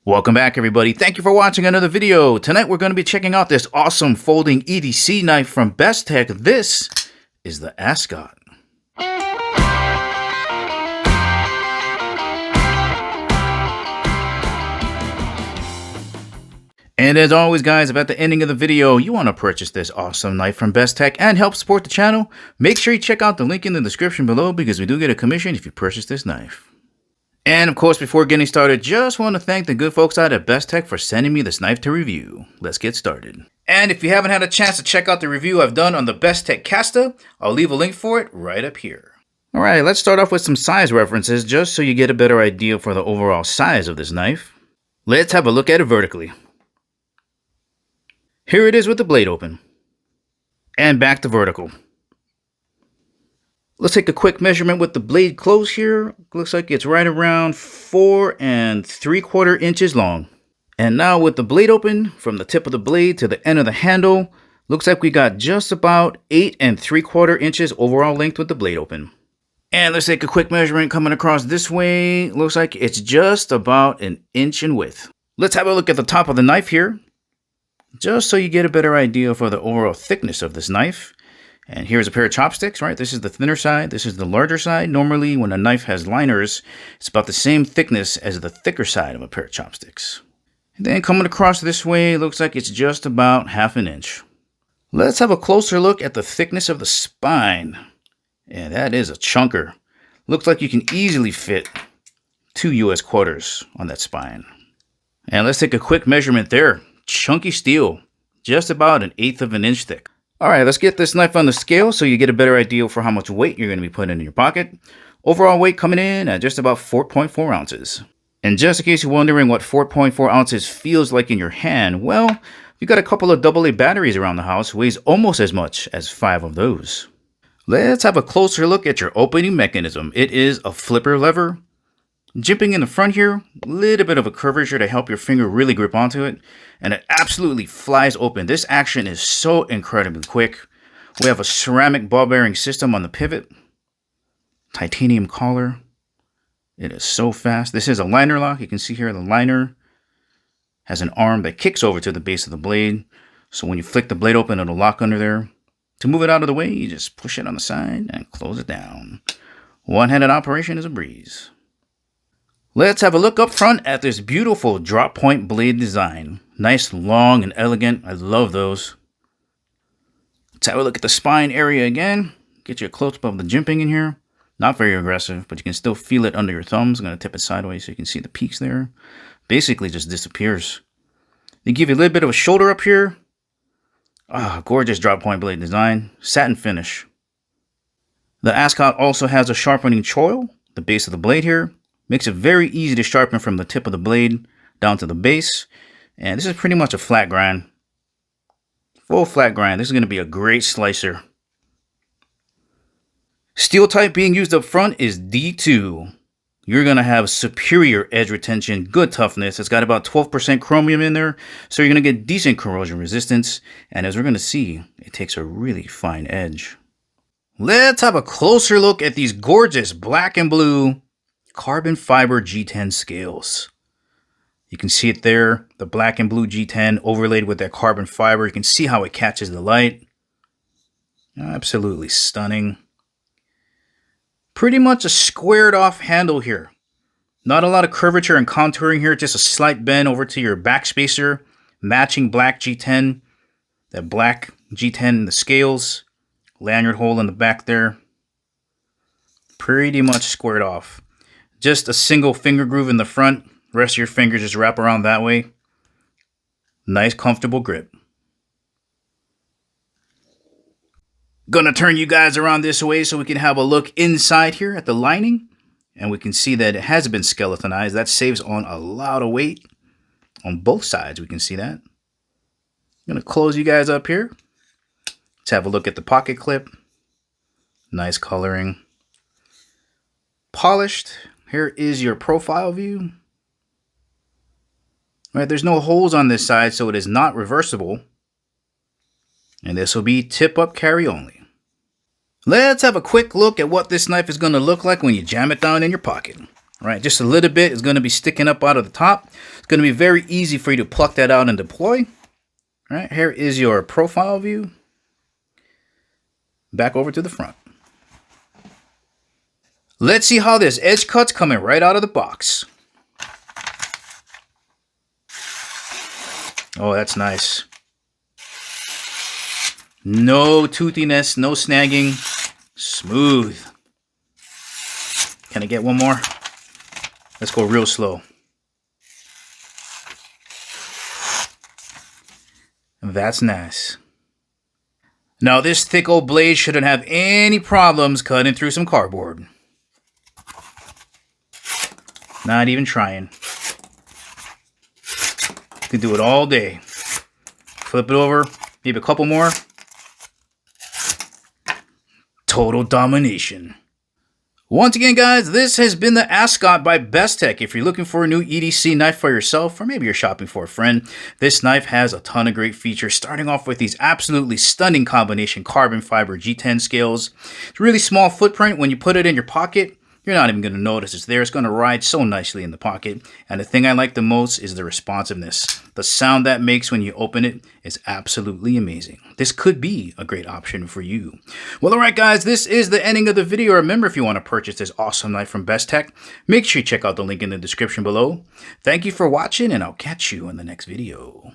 Welcome back, everybody. Thank you for watching another video. Tonight we're going to be checking out this awesome folding EDC knife from Bestech. This is the Ascot. And as always, guys, at the ending of the video, you want to purchase this awesome knife from Bestech and help support the channel, make sure you check out the link in the description below because we do get a commission if you purchase this knife. And of course, before getting started, just want to thank the good folks out at Bestech for sending me this knife to review. Let's get started. And if you haven't had a chance to check out the review I've done on the Bestech Casta, I'll leave a link for it right up here. Alright, let's start off with some size references just so you get a better idea for the overall size of this knife. Let's have a look at it vertically. Here it is with the blade open. And back to vertical. Let's take a quick measurement with the blade closed here. Looks like it's right around 4 3/4 inches long. And now with the blade open, from the tip of the blade to the end of the handle, looks like we got just about 8 3/4 inches overall length with the blade open. And let's take a quick measurement coming across this way. Looks like it's just about 1 inch in width. Let's have a look at the top of the knife here, just so you get a better idea for the overall thickness of this knife. And here's a pair of chopsticks, right? This is the thinner side. This is the larger side. Normally, when a knife has liners, it's about the same thickness as the thicker side of a pair of chopsticks. And then coming across this way, looks like it's just about 1/2 inch. Let's have a closer look at the thickness of the spine. And that is a chunker. Looks like you can easily fit 2 US quarters on that spine. And let's take a quick measurement there. Chunky steel, just about 1/8 inch thick. Alright, let's get this knife on the scale so you get a better idea for how much weight you're going to be putting in your pocket. Overall weight coming in at just about 4.4 ounces. And just in case you're wondering what 4.4 ounces feels like in your hand, well, you got a couple of AA batteries around the house, weighs almost as much as 5 of those. Let's have a closer look at your opening mechanism. It is a flipper lever. Jimping in the front here, a little bit of a curvature to help your finger really grip onto it, and it absolutely flies open. This action is so incredibly quick. We have a ceramic ball bearing system on the pivot, titanium collar. It is so fast. This is a liner lock. You can see here the liner has an arm that kicks over to the base of the blade. So when you flick the blade open, it'll lock under there. To move it out of the way, you just push it on the side and close it down. One-handed operation is a breeze. Let's have a look up front at this beautiful drop point blade design. Nice, long, and elegant. I love those. Let's have a look at the spine area again. Get you a close-up of the jimping in here. Not very aggressive, but you can still feel it under your thumbs. I'm going to tip it sideways so you can see the peaks there. Basically just disappears. They give you a little bit of a shoulder up here. Gorgeous drop point blade design. Satin finish. The Ascot also has a sharpening choil, the base of the blade here. Makes it very easy to sharpen from the tip of the blade down to the base. And this is pretty much a flat grind. Full flat grind. This is going to be a great slicer. Steel type being used up front is D2. You're going to have superior edge retention, good toughness. It's got about 12% chromium in there, so you're going to get decent corrosion resistance. And as we're going to see, it takes a really fine edge. Let's have a closer look at these gorgeous black and blue carbon fiber G10 scales. You can see it there, the black and blue G10 overlaid with that carbon fiber. You can see how it catches the light. Absolutely stunning. Pretty much a squared off handle here. Not a lot of curvature and contouring here, just a slight bend over to your back spacer, matching black G10. That black G10 in the scales, lanyard hole in the back there. Pretty much squared off. Just a single finger groove in the front. Rest of your fingers just wrap around that way. Nice, comfortable grip. Gonna turn you guys around this way so we can have a look inside here at the lining. And we can see that it has been skeletonized. That saves on a lot of weight. On both sides, we can see that. I'm gonna close you guys up here. Let's have a look at the pocket clip. Nice coloring. Polished. Here is your profile view. All right, there's no holes on this side, so it is not reversible. And this will be tip up carry only. Let's have a quick look at what this knife is going to look like when you jam it down in your pocket. All right, just a little bit is going to be sticking up out of the top. It's going to be very easy for you to pluck that out and deploy. All right, here is your profile view. Back over to the front. Let's see how this edge cut's coming right out of the box. Oh, that's nice. No toothiness, no snagging. Smooth. Can I get one more? Let's go real slow. That's nice. Now this thick old blade shouldn't have any problems cutting through some cardboard. Not even trying. You can do it all day. Flip it over, maybe a couple more. Total domination. Once again, guys, this has been the Ascot by Bestech. If you're looking for a new EDC knife for yourself, or maybe you're shopping for a friend, this knife has a ton of great features, starting off with these absolutely stunning combination carbon fiber G10 scales. It's a really small footprint. When you put it in your pocket, you're not even going to notice it's there. It's going to ride so nicely in the pocket. And the thing I like the most is the responsiveness. The sound that makes when you open it is absolutely amazing. This could be a great option for you. Well, alright guys, this is the ending of the video. Remember, if you want to purchase this awesome knife from Bestech, make sure you check out the link in the description below. Thank you for watching, and I'll catch you in the next video.